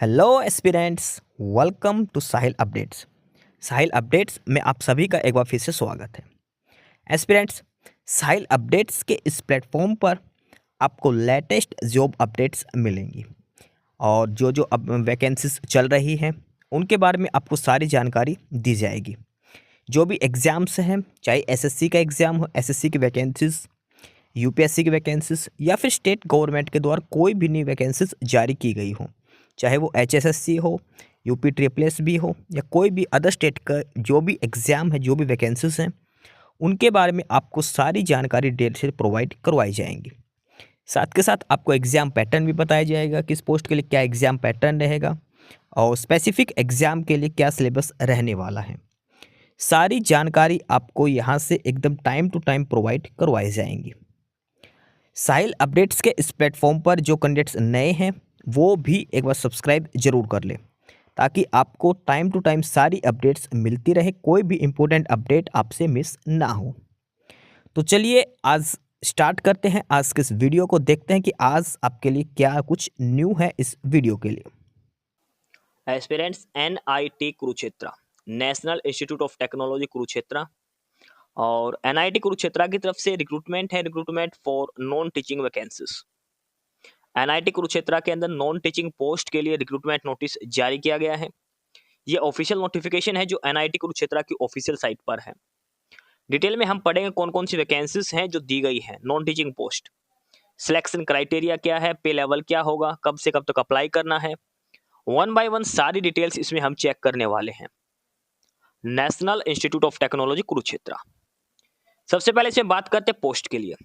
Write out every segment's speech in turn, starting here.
Hello aspirants, welcome to Sahil updates. Sahil updates में आप सभी का एक बार फिर से स्वागत है। एस्पिरेंट्स, साहिल अपडेट्स के इस प्लेटफॉर्म पर आपको लेटेस्ट जॉब अपडेट्स मिलेंगी और जो अब वैकेंसीज चल रही हैं उनके बारे में आपको सारी जानकारी दी जाएगी। जो भी एग्ज़ाम्स हैं, चाहे एसएससी का एग्ज़ाम हो, एसएससी की वैकेंसीज, यूपीएससी की वैकेंसीज या फिर स्टेट गवर्नमेंट के द्वारा कोई भी नई वैकेंसीज जारी की गई हो, चाहे वो एचएसएससी हो, यूपी ट्रिपल एस भी हो या कोई भी अदर स्टेट का जो भी एग्ज़ाम है, जो भी वैकेंसीज हैं, उनके बारे में आपको सारी जानकारी डिटेल से प्रोवाइड करवाई जाएंगी। साथ के साथ आपको एग्ज़ाम पैटर्न भी बताया जाएगा, किस पोस्ट के लिए क्या एग्ज़ाम पैटर्न रहेगा और स्पेसिफिक एग्ज़ाम के लिए क्या सिलेबस रहने वाला है। सारी जानकारी आपको यहाँ से एकदम टाइम टू टाइम प्रोवाइड करवाई जाएंगी। साहिल अपडेट्स के इस प्लेटफॉर्म पर जो कैंडिडेट्स नए हैं वो भी एक बार सब्सक्राइब जरूर कर लें, ताकि आपको टाइम टू टाइम सारी अपडेट्स मिलती रहे, कोई भी इम्पोर्टेंट अपडेट आपसे मिस ना हो। तो चलिए आज स्टार्ट करते हैं, आज के इस वीडियो को देखते हैं कि आज आपके लिए क्या कुछ न्यू है इस वीडियो के लिए। Aspirants NIT Kurukshetra, national institute of technology Kurukshetra और एनआईटी कुरुक्षेत्र की तरफ से रिक्रूटमेंट है, recruitment for non teaching vacancies. NIT Kurukshetra के अंदर नॉन टीचिंग पोस्ट के लिए रिक्रूटमेंट नोटिस जारी किया गया है। ये ऑफिशियल नोटिफिकेशन है जो एनआईटी कुरुक्षेत्र की ऑफिशियल साइट पर है। डिटेल में हम पढ़ेंगे कौन कौन सी वैकेंसीज हैं जो दी गई है non teaching post, selection criteria क्या है, पे लेवल क्या होगा, कब से कब तक अप्लाई करना है, वन बाय वन सारी डिटेल्स इसमें हम चेक करने वाले हैं। National institute of technology Kurukshetra. सबसे पहले इसमें बात करते हैं पोस्ट के लिए।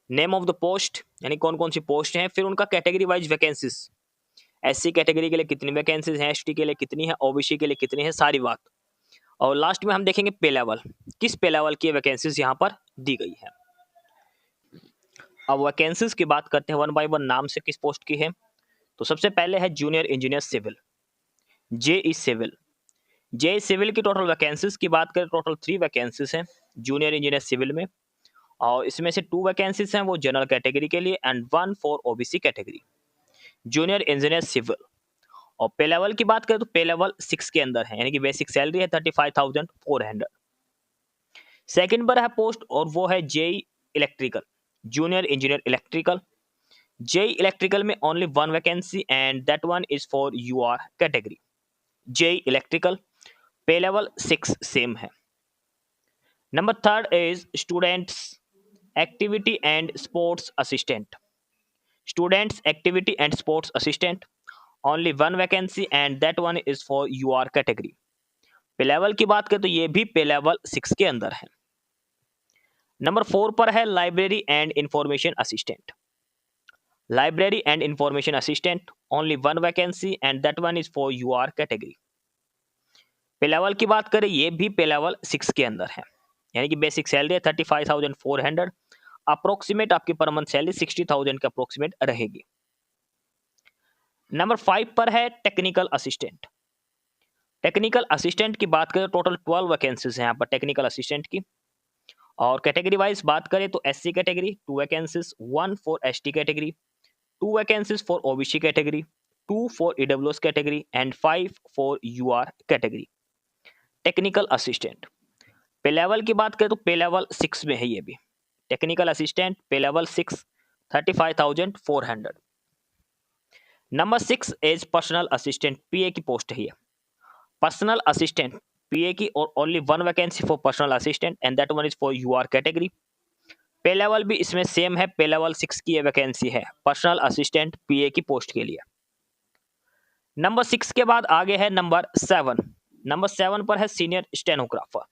नेम ऑफ द पोस्ट यानी कौन कौन सी पोस्ट हैं, फिर उनका category wise vacancies, SC category के लिए कितनी वैकेंसीज हैं, एसटी के लिए कितनी है, ओबीसी के लिए कितनी है, सारी बात। और लास्ट में हम देखेंगे पे लेवल, किस पे लेवल की वैकेंसीज यहाँ पर दी गई है। अब वैकेंसीज की बात करते हैं वन बाय वन, नाम से किस पोस्ट की है। तो सबसे पहले है junior engineer civil, JE civil. JE civil की टोटल वैकेंसीज की बात करें, टोटल 3 वैकेंसीज हैं जूनियर इंजीनियर सिविल में, और इसमें से 2 वैकेंसीज हैं वो जनरल कैटेगरी के लिए and 1 for OBC category, junior engineer civil. और पे लेवल की बात करें तो पे लेवल 6 के अंदर है, यानी कि बेसिक सैलरी है 35,400। सेकंड पर है पोस्ट और वो है JE electrical, junior engineer electrical. JE electrical में only 1 vacancy and that one is for UR category, JE electrical. Pay level 6 same है। Number third is students activity and sports assistant, students activity and sports assistant, only 1 vacancy and that one is for UR category. Pay level की बात करें तो ये भी पे level 6 के अंदर है। नंबर 4 पर है library and information assistant, library and information assistant, only 1 vacancy and that one is for UR category. Pay level की बात करें ये भी पे लेवल 6 के अंदर है, यानी कि बेसिक सैलरी है 35,400, अप्रोक्सीमेट आपकी पर मंथ सैलरी 60,000 के अप्रोक्सीमेट रहेगी। नंबर 5 पर है टेक्निकल असिस्टेंट। टेक्निकल असिस्टेंट की बात करें टोटल 12 वैकेंसीज हैं यहाँ पर टेक्निकल असिस्टेंट की, और कैटेगरी वाइज बात करें तो SC category 2 vacancies, 1 for ST category, 2 vacancies for OBC category, 2 for EWS category and 5 for UR category. Technical assistant pay level की बात करें तो पे लेवल 6 में है ये भी, technical assistant pay level 6 35,400। Number 6 as personal assistant, PA की पोस्ट है ये, पर्सनल असिस्टेंट पीए की, और only 1 vacancy for personal assistant and that one is for UR category. Pay level भी इसमें सेम है, पे लेवल 6 की ये वैकेंसी है पर्सनल असिस्टेंट पीए की पोस्ट के लिए। नंबर 6 के बाद आगे है नंबर 7। नंबर 7 पर है सीनियर स्टेनोग्राफर।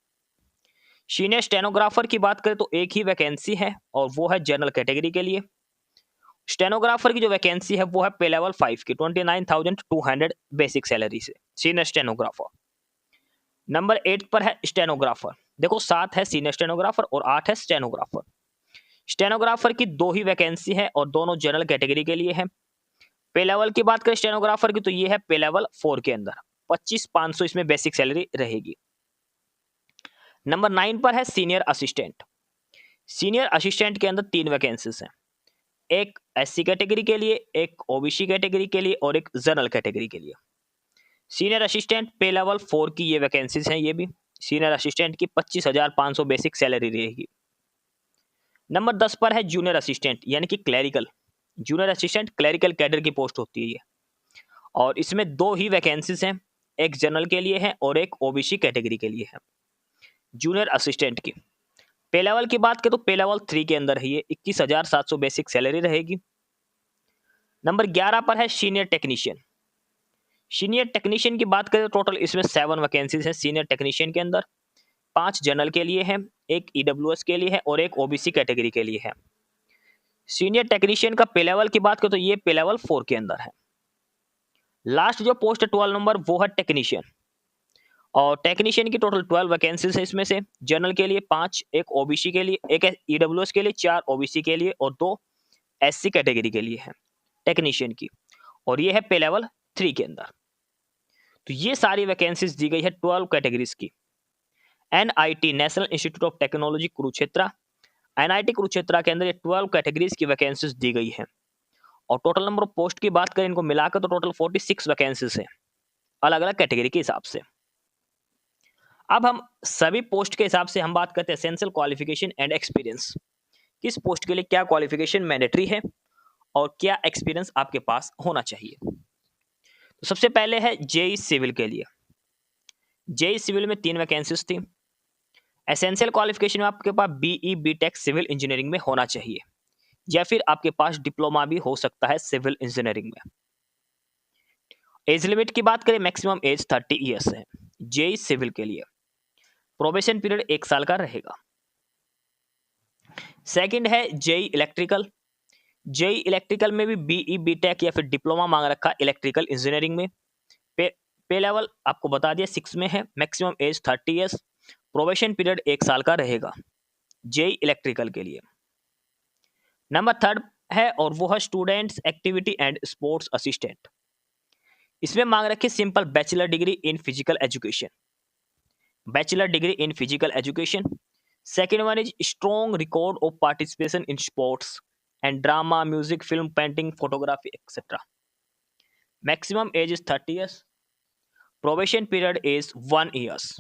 सीनियर स्टेनोग्राफर की बात करें तो एक ही वैकेंसी है और वो है जनरल कैटेगरी के लिए। स्टेनोग्राफर की जो वैकेंसी है वो है पे लेवल 5 की, 29,200 बेसिक सैलरी से, सीनियर स्टेनोग्राफर। नंबर 8 पर है स्टेनोग्राफर। देखो 7 है सीनियर स्टेनोग्राफर और 8 है स्टेनोग्राफर। स्टेनोग्राफर की 2 ही वैकेंसी है और दोनों जनरल कैटेगरी के लिए है। पे लेवल की बात करें स्टेनोग्राफर की तो ये है पे लेवल 4 के अंदर, 25,500 इसमें बेसिक सैलरी रहेगी। नंबर 9 पर है सीनियर असिस्टेंट। सीनियर असिस्टेंट के अंदर 3 वैकेंसीज हैं। एक एससी कैटेगरी के लिए, एक ओबीसी कैटेगरी के लिए और एक जनरल कैटेगरी के लिए। सीनियर असिस्टेंट पे लेवल 4 की ये वैकेंसीज हैं। ये भी सीनियर असिस्टेंट की 25,500 बेसिक सैलरी रहेगी। नंबर 10 पर है जूनियर असिस्टेंट यानी कि clerical. Junior assistant clerical cadre की पोस्ट होती है ये, और इसमें 2 ही वैकेंसीज हैं, एक जनरल के लिए है और एक ओबीसी कैटेगरी के लिए है। जूनियर असिस्टेंट की पे लेवल की बात करें तो पे लेवल 3 के अंदर है ये, 21,700 बेसिक सैलरी रहेगी। नंबर 11 पर है सीनियर टेक्नीशियन। सीनियर टेक्नीशियन की बात करें तो टोटल इसमें 7 वैकेंसीज हैं सीनियर टेक्नीशियन के अंदर। 5 जनरल के लिए है, एक ईडब्ल्यूएस के लिए है और एक ओबीसी कैटेगरी के लिए है। सीनियर टेक्नीशियन का पे लेवल की बात करें तो ये पे लेवल 4 के अंदर है। लास्ट जो पोस्ट है 12 नंबर वो है टेक्नीशियन, और टेक्नीशियन की टोटल 12 वैकेंसीज है। इसमें से जनरल के लिए 5, एक ओबीसी के लिए, एक ईडब्ल्यूएस के लिए, 4 ओबीसी के लिए और 2 एससी कैटेगरी के लिए है टेक्नीशियन की, और ये है पे लेवल 3 के अंदर। तो ये सारी वैकेंसीज दी गई है 12 कैटेगरीज की। NIT national institute of technology Kurukshetra, NIT Kurukshetra के अंदर ये 12 कैटेगरीज की वैकेंसीज दी गई है। और टोटल नंबर ऑफ पोस्ट की बात करें इनको मिलाकर तो टोटल 46 वैकेंसीज है अलग अलग कैटेगरी के हिसाब से। अब हम सभी पोस्ट के हिसाब से हम बात करते हैं एसेंशियल क्वालिफिकेशन एंड एक्सपीरियंस। किस पोस्ट के लिए क्या क्वालिफिकेशन मैंडेटरी है और क्या एक्सपीरियंस आपके पास होना चाहिए। तो सबसे पहले है जेई सिविल के लिए। जेई सिविल में 3 वैकेंसीज थी। एसेंशियल क्वालिफिकेशन में आपके पास बीई बीटेक सिविल इंजीनियरिंग में होना चाहिए, या फिर आपके पास डिप्लोमा भी हो सकता है सिविल इंजीनियरिंग में। एज लिमिट की बात करें मैक्सिमम एज 30 ईयर्स है जेई सिविल के लिए। प्रोबेशन पीरियड 1 साल का रहेगा। सेकंड है जेई इलेक्ट्रिकल। जेई इलेक्ट्रिकल में भी बीई बीटेक या फिर डिप्लोमा मांग रखा इलेक्ट्रिकल इंजीनियरिंग में। पे लेवल आपको बता दिया 6 में है, maximum age 30 years, probation period 1 साल का रहेगा जेई इलेक्ट्रिकल के लिए। नंबर 3 है और वो है students activity and sports assistant. इसमें मांग रखी simple bachelor degree in physical education, bachelor degree in physical education. Second one is strong record of participation in sports and drama, music, film, painting, photography etcetera. Maximum age is 30 years, probation period is 1 years.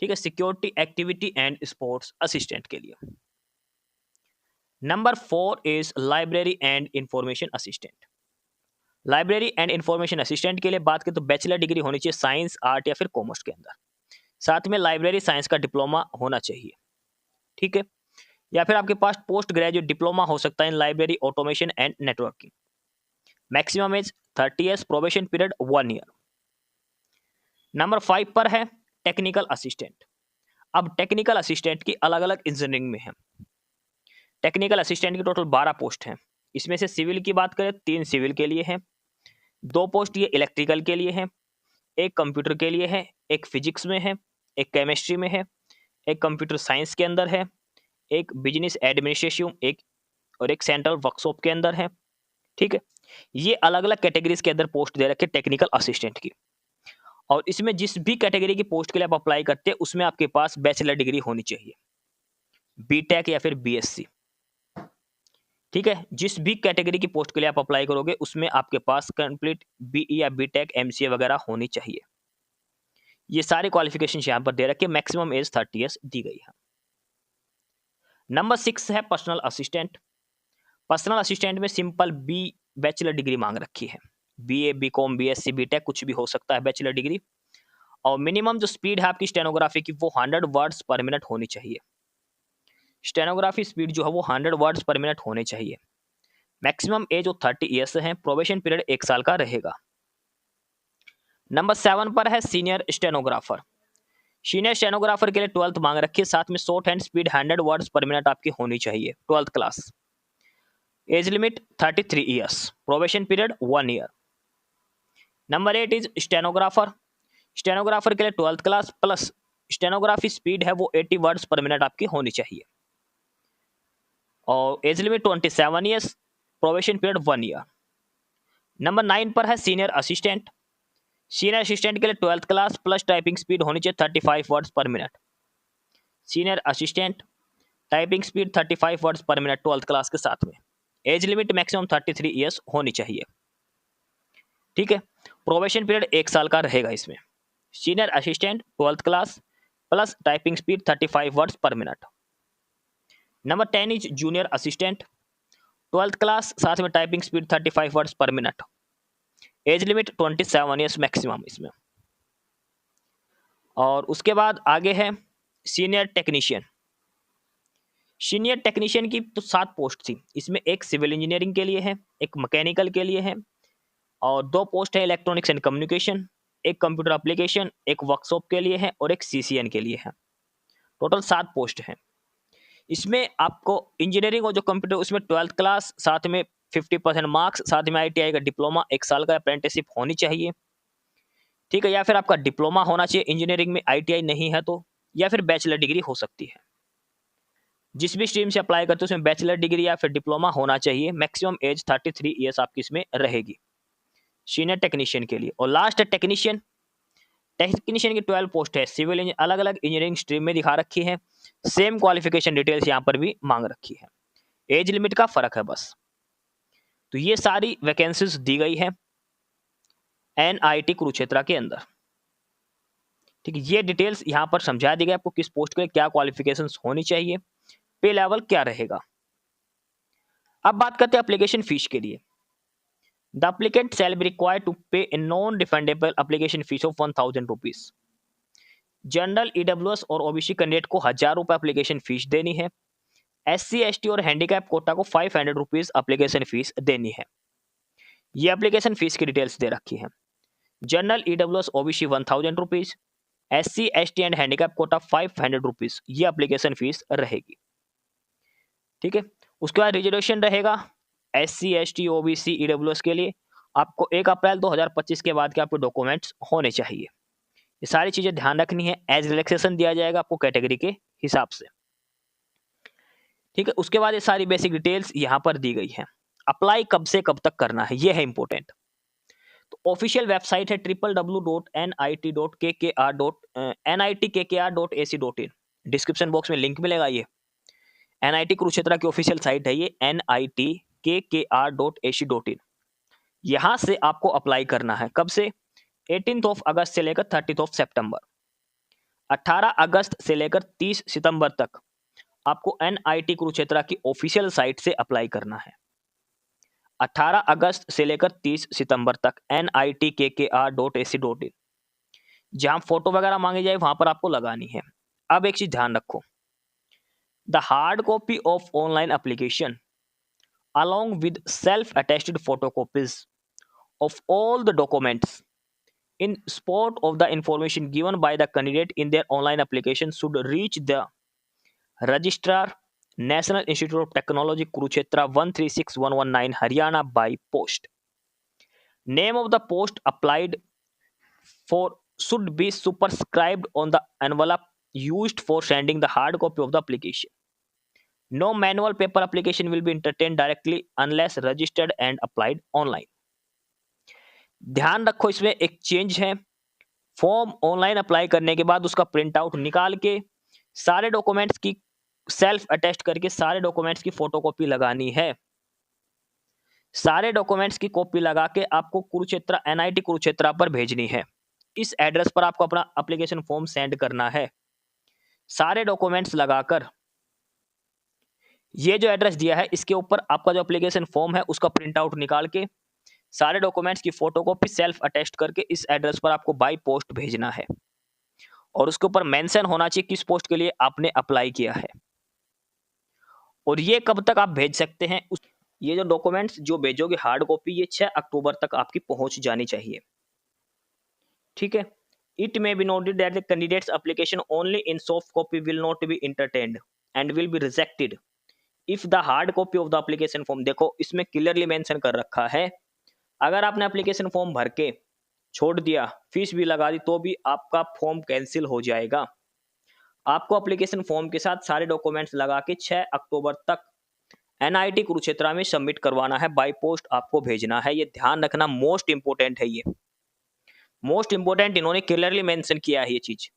ठीक है, security activity and sports assistant के लिए। Number 4 is library and information assistant. Library and information assistant के लिए बात करें तो bachelor degree होनी चाहिए साइंस, आर्ट या फिर कॉमर्स के अंदर, साथ में लाइब्रेरी साइंस का डिप्लोमा होना चाहिए। ठीक है, या फिर आपके पास पोस्ट ग्रेजुएट डिप्लोमा हो सकता है इन library automation and networking. Maximum age 30 years, probation period 1 year. Number 5 पर है टेक्निकल असिस्टेंट। अब टेक्निकल असिस्टेंट की अलग अलग इंजीनियरिंग में है। टेक्निकल असिस्टेंट की टोटल 12 पोस्ट हैं। इसमें से सिविल की बात करें 3 सिविल के लिए है, 2 पोस्ट ये इलेक्ट्रिकल के लिए है, एक कंप्यूटर के लिए है, एक फिजिक्स में है, एक केमिस्ट्री में है, एक कंप्यूटर साइंस के अंदर है, एक बिजनेस एडमिनिस्ट्रेशन, एक सेंट्रल वर्कशॉप के अंदर है। ठीक है, ये अलग अलग कैटेगरीज के अंदर पोस्ट दे रखे टेक्निकल असिस्टेंट की, और इसमें जिस भी कैटेगरी की पोस्ट के लिए आप अप्लाई करते हैं उसमें आपके पास बैचलर डिग्री होनी चाहिए, बीटेक या फिर बीएससी। ठीक है, जिस भी कैटेगरी की पोस्ट के लिए आप अप्लाई करोगे उसमें आपके पास कंप्लीट बीई या बीटेक एमसीए वगैरह होनी चाहिए। ये सारे क्वालिफिकेशन यहाँ पर दे रखे, मैक्सिमम एज 30 ईयर्स दी गई है। नंबर 6 है पर्सनल असिस्टेंट। पर्सनल असिस्टेंट में सिंपल बी बैचलर डिग्री मांग रखी है, बीए, बीकॉम, बीएससी, बीटेक कुछ भी हो सकता है बैचलर डिग्री, और मिनिमम जो स्पीड है आपकी स्टेनोग्राफी की वो 100 वर्ड्स पर मिनट होनी चाहिए। स्टेनोग्राफी स्पीड जो है वो 100 वर्ड्स पर मिनट होने चाहिए। मैक्सिमम एज जो 30 ईयर्स है, प्रोबेशन पीरियड 1 साल का रहेगा। नंबर 7 पर है सीनियर स्टेनोग्राफर। सीनियर स्टेनोग्राफर के लिए 12th मांग रखी है, साथ में शॉर्ट हैंड स्पीड 100 वर्ड्स पर मिनट आपकी होनी चाहिए, 12th class. Age limit 33 years, probation period 1 year. Number 8 is stenographer. Stenographer के लिए 12th class plus stenography speed है वो 80 वर्ड्स पर मिनट आपकी होनी चाहिए, और age limit 27 years, probation period 1 year. Number 9 पर है सीनियर असिस्टेंट। सीनियर असिस्टेंट के लिए 12th class plus typing speed होनी चाहिए 35 वर्ड्स पर minute. Senior assistant typing speed 35 words पर मिनट 12th क्लास के साथ में। एज लिमिट मैक्सिमम 33 ईयर्स होनी चाहिए। ठीक है, प्रोबेशन पीरियड 1 साल का रहेगा इसमें। Senior assistant 12th class plus typing speed 35 words पर minute. Number 10 is junior assistant 12th class साथ में टाइपिंग स्पीड 35 वर्ड्स पर minute. Age limit 27 years maximum इसमें। और उसके बाद आगे है सीनियर टेक्नीशियन। सीनियर टेक्नीशियन की तो 7 पोस्ट थी इसमें, एक सिविल इंजीनियरिंग के लिए है, एक मैकेनिकल के लिए है, और 2 पोस्ट है इलेक्ट्रॉनिक्स एंड कम्युनिकेशन, एक कंप्यूटर एप्लीकेशन, एक वर्कशॉप के लिए है और एक सीसीएन के लिए है। टोटल 7 पोस्ट हैं। इसमें आपको इंजीनियरिंग और जो कंप्यूटर उसमें 12th क्लास साथ में 50% मार्क्स साथ में आईटीआई का डिप्लोमा 1 साल का अप्रेंटिसशिप होनी चाहिए। ठीक है, या फिर आपका डिप्लोमा होना चाहिए इंजीनियरिंग में, आईटीआई नहीं है तो, या फिर बैचलर डिग्री हो सकती है। जिस भी स्ट्रीम से अप्लाई करते हो उसमें बैचलर डिग्री या फिर डिप्लोमा होना चाहिए। मैक्सिमम एज 33 ईयर्स आपकी इसमें रहेगी सीनियर टेक्नीशियन के लिए। और लास्ट है टेक्नीशियन। टेक्नीशियन की 12 पोस्ट है, सिविल अलग अलग इंजीनियरिंग स्ट्रीम में दिखा रखी है, सेम क्वालिफिकेशन डिटेल्स यहाँ पर भी मांग रखी है, एज लिमिट का फर्क है बस। तो ये सारी वैकेंसीज दी गई है एनआईटी कुरुक्षेत्र के अंदर। ठीक है, ये डिटेल्स यहाँ पर समझा दी गई आपको किस पोस्ट के लिए क्या क्वालिफिकेशंस होनी चाहिए, पे लेवल क्या रहेगा। अब बात करते हैं एप्लीकेशन फीस के लिए। The applicant shall be required to pay a non refundable application fees of 1000 rupees. General EWS और ओबीसी कैंडिडेट को 1000 रुपये एप्लीकेशन फीस देनी है। एससी एसटी और हैंडीकैप कोटा को 500 रुपीज एप्लीकेशन फीस देनी है। ये एप्लीकेशन फीस की डिटेल्स दे रखी है। General EWS OBC 1000 rupees, SC ST and handicap quota 500 rupees, ये एप्लीकेशन फीस रहेगी। ठीक है, उसके बाद रिजर्वेशन रहेगा एससी एसटी ओबीसी ईडब्ल्यूएस के लिए। आपको 1 अप्रैल 2025 के बाद के आपके डॉक्यूमेंट्स होने चाहिए। ये सारी चीजें ध्यान रखनी है। एज रिलैक्सेशन दिया जाएगा आपको कैटेगरी के हिसाब से। ठीक है, उसके बाद ये सारी बेसिक डिटेल्स यहाँ पर दी गई है। अप्लाई कब से कब तक करना है ये है इंपॉर्टेंट। तो ऑफिशियल वेबसाइट है www.nit.kkr.ac.in। डिस्क्रिप्शन बॉक्स में लिंक मिलेगा। ये एनआईटी कुरुक्षेत्र की ऑफिशियल साइट है, ये nit.kkr.ac.in। यहां से आपको अप्लाई करना है। कब से? 18 अगस्त से लेकर 30 सितंबर। 18 अगस्त से लेकर 30 सितंबर तक आपको एनआईटी कुरुक्षेत्र की ऑफिशियल साइट से अप्लाई करना है। 18 अगस्त से लेकर 30 सितंबर तक nit.kkr.ac.in। जहां फोटो वगैरह मांगी जाए वहां पर आपको लगानी है। अब एक चीज ध्यान रखो, the hard copy of online application along with self-attested photocopies of all the documents in support of the information given by the candidate in their online application should reach the registrar, National Institute of Technology, Kurukshetra 136119, Haryana by post. Name of the post applied for should be superscribed on the envelope used for sending the hard copy of the application. No manual paper application will be entertained directly unless registered and applied online. ध्यान रखो, इसमें एक change है। Form online apply करने के बाद उसका print out निकाल के सारे डॉक्यूमेंट्स की सेल्फ अटेस्ट करके सारे डॉक्यूमेंट्स की फोटोकॉपी लगानी है। सारे डॉक्यूमेंट्स की कॉपी लगा के आपको कुरुक्षेत्र एनआईटी कुरुक्षेत्र पर भेजनी है। इस एड्रेस पर आपको अपना एप्लीकेशन फॉर्म सेंड करना है। सारे डॉक्यूमेंट्स लगाकर ये जो एड्रेस दिया है इसके ऊपर आपका जो एप्लीकेशन फॉर्म है उसका प्रिंट आउट निकाल के सारे डॉक्यूमेंट्स की फोटोकॉपी सेल्फ अटेस्ट करके इस एड्रेस पर आपको बाय पोस्ट भेजना है। और उसके ऊपर मेंशन होना चाहिए किस पोस्ट के लिए आपने अप्लाई किया है। और ये कब तक आप भेज सकते हैं? ये जो डॉक्यूमेंट्स जो भेजोगे हार्ड कॉपी, ये 6 अक्टूबर तक आपकी पहुंच जानी चाहिए। ठीक है, it may be noted that the candidates application only in soft copy will not be entertained and will be rejected if the hard copy of the application form. देखो, इसमें क्लियरली मेंशन कर रखा है, अगर आपने एप्लीकेशन फॉर्म भर के छोड़ दिया, फीस भी लगा दी, तो भी आपका फॉर्म कैंसिल हो जाएगा। आपको एप्लीकेशन फॉर्म के साथ सारे डॉक्यूमेंट्स लगा के 6 अक्टूबर तक एनआईटी कुरुक्षेत्र में सबमिट करवाना है, बाय पोस्ट आपको भेजना है। ये ध्यान रखना, मोस्ट इंपोर्टेंट है। ये मोस्ट इंपोर्टेंट, इन्होंने क्लियरली मेंशन किया है ये चीज।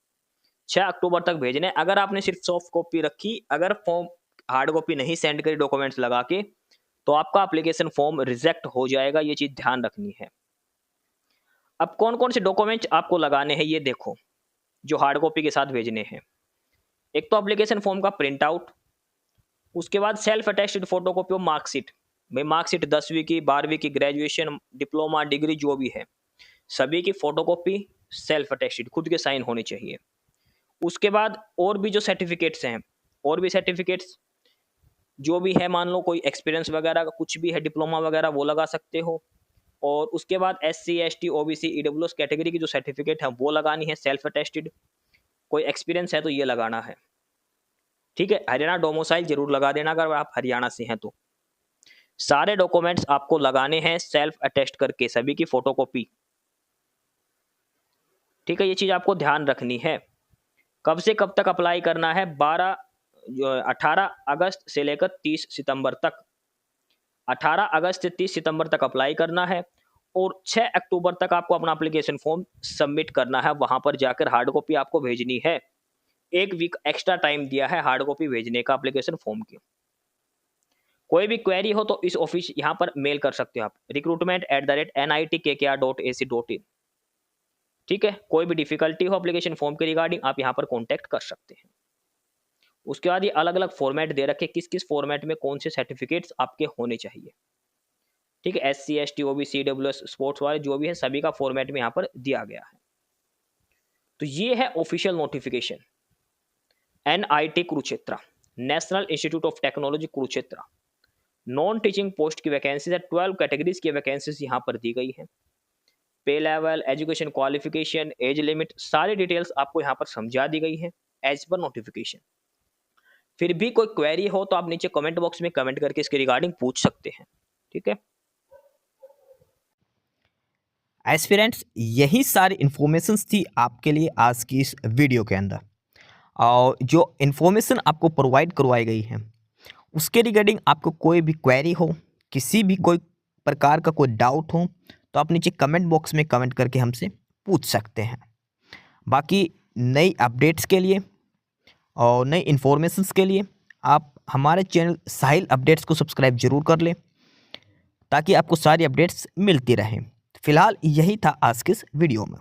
6 अक्टूबर तक भेजने। अगर आपने सिर्फ सॉफ्ट कॉपी रखी, अगर फॉर्म हार्ड कॉपी नहीं सेंड करी डॉक्यूमेंट्स लगा के, तो आपका एप्लीकेशन फॉर्म रिजेक्ट हो जाएगा, ये चीज़ ध्यान रखनी है। अब कौन-कौन से डॉक्यूमेंट आपको लगाने हैं ये देखो, जो हार्ड कॉपी के साथ भेजने हैं। एक तो एप्लीकेशन फॉर्म का प्रिंट आउट, उसके बाद self attested photocopy of marksheet. भाई मार्कशीट 10वीं की, 12वीं की, ग्रेजुएशन, डिप्लोमा, डिग्री जो भी है, सभी की फोटोकॉपी सेल्फ अटेस्टेड खुद के साइन होने चाहिए। उसके बाद और भी जो सर्टिफिकेट्स हैं, और भी सर्टिफिकेट्स जो भी है, मान लो कोई एक्सपीरियंस वगैरह का कुछ भी है, डिप्लोमा वगैरह, वो लगा सकते हो। और उसके बाद SC, ST, OBC, EWS category की जो सर्टिफिकेट है वो लगानी है सेल्फ अटेस्टेड। कोई एक्सपीरियंस है तो ये लगाना है, ठीक है। हरियाणा डोमिसाइल जरूर लगा देना अगर आप हरियाणा से हैं तो। सारे डॉक्यूमेंट्स आपको लगाने हैं सेल्फ अटेस्ट करके, सभी की फोटोकॉपी, ठीक है। ये चीज़ आपको ध्यान रखनी है। कब से कब तक अप्लाई करना है? 18 अगस्त से लेकर 30 सितंबर तक। 18 अगस्त से 30 सितंबर तक अप्लाई करना है और 6 अक्टूबर तक आपको अपना एप्लीकेशन फॉर्म सबमिट करना है। वहां पर जाकर हार्ड कॉपी आपको भेजनी है। 1 वीक एक्स्ट्रा टाइम दिया है हार्ड कॉपी भेजने का एप्लीकेशन फॉर्म की। कोई भी क्वेरी हो तो इस ऑफिस यहाँ पर मेल कर सकते हो आप, recruitment@nitkr.ac.in, ठीक है। कोई भी डिफिकल्टी हो एप्लीकेशन फॉर्म के रिगार्डिंग आप यहाँ पर कॉन्टैक्ट कर सकते हैं। उसके बाद ये अलग अलग फॉर्मेट दे रखे, किस किस फॉर्मेट में कौन से सर्टिफिकेट्स आपके होने चाहिए, ठीक है। SC, ST, OBC, EWS, sports वाले जो भी है सभी का फॉर्मेट में यहाँ पर दिया गया है। तो ये है official notification. NIT Kurukshetra, national institute of technology Kurukshetra, non teaching post की वैकेंसीज है। 12 कैटेगरीज की वैकेंसीज यहाँ पर दी गई है। पे level, education qualification, age limit, सारी डिटेल्स आपको यहाँ पर समझा दी गई है एज पर नोटिफिकेशन। फिर भी कोई क्वेरी हो तो आप नीचे कमेंट बॉक्स में कमेंट करके इसके रिगार्डिंग पूछ सकते हैं, ठीक है। एस्पिरेंट्स, यही सारी इन्फॉर्मेशंस थी आपके लिए आज की इस वीडियो के अंदर। और जो इन्फॉर्मेशन आपको प्रोवाइड करवाई गई है उसके रिगार्डिंग आपको कोई भी क्वेरी हो, किसी भी कोई प्रकार का कोई डाउट हो, तो आप नीचे कमेंट बॉक्स में कमेंट करके हमसे पूछ सकते हैं। बाकी नई अपडेट्स के लिए और नई इन्फॉर्मेशंस के लिए आप हमारे चैनल साहिल अपडेट्स को सब्सक्राइब जरूर कर लें, ताकि आपको सारी अपडेट्स मिलती रहें। फिलहाल यही था आज के इस वीडियो में।